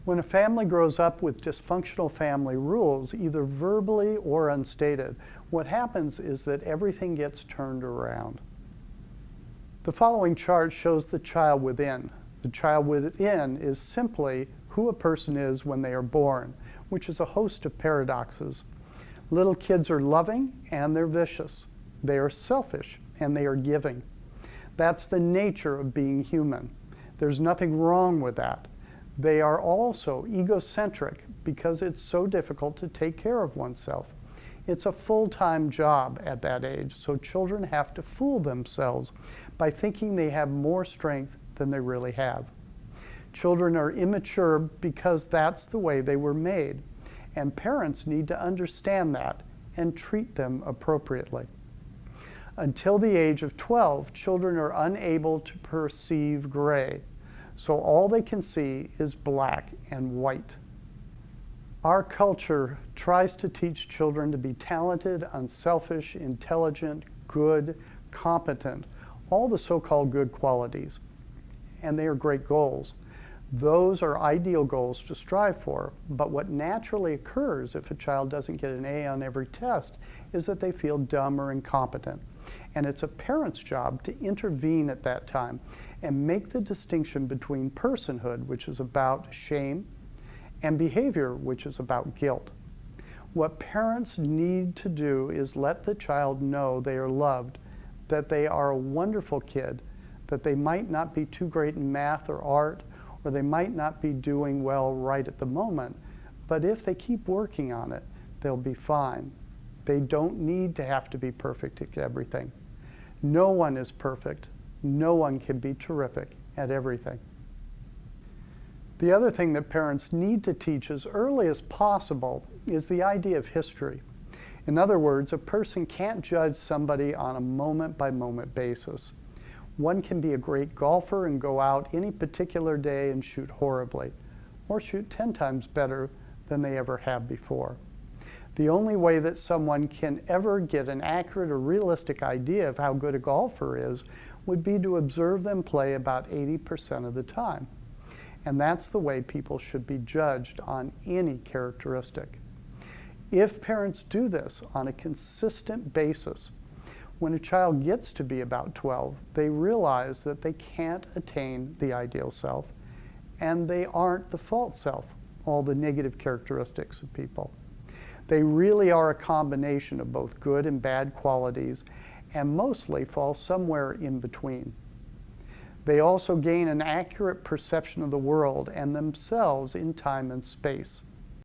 When a family grows up with dysfunctional family rules, either verbally or unstated, what happens is that everything gets turned around. The following chart shows the child within. The child within is simply who a person is when they are born, which is a host of paradoxes. Little kids are loving and they're vicious. They are selfish and they are giving. That's the nature of being human. There's nothing wrong with that. They are also egocentric because it's so difficult to take care of oneself. It's a full-time job at that age, so children have to fool themselves by thinking they have more strength than they really have. Children are immature because that's the way they were made, and parents need to understand that and treat them appropriately. Until the age of 12, children are unable to perceive gray, so all they can see is black and white. Our culture tries to teach children to be talented, unselfish, intelligent, good, competent, all the so-called good qualities. And they are great goals. Those are ideal goals to strive for, but what naturally occurs if a child doesn't get an A on every test is that they feel dumb or incompetent. And it's a parent's job to intervene at that time and make the distinction between personhood, which is about shame, and behavior, which is about guilt. What parents need to do is let the child know they are loved, that they are a wonderful kid, that they might not be too great in math or art, or they might not be doing well right at the moment, but if they keep working on it, they'll be fine. They don't need to have to be perfect at everything. No one is perfect. No one can be terrific at everything. The other thing that parents need to teach as early as possible is the idea of history. In other words, a person can't judge somebody on a moment-by-moment basis. One can be a great golfer and go out any particular day and shoot horribly, or shoot 10 times better than they ever have before. The only way that someone can ever get an accurate or realistic idea of how good a golfer is would be to observe them play about 80% of the time. And that's the way people should be judged on any characteristic. If parents do this on a consistent basis, when a child gets to be about 12, they realize that they can't attain the ideal self, and they aren't the false self, all the negative characteristics of people. They really are a combination of both good and bad qualities, and mostly fall somewhere in between. They also gain an accurate perception of the world and themselves in time and space.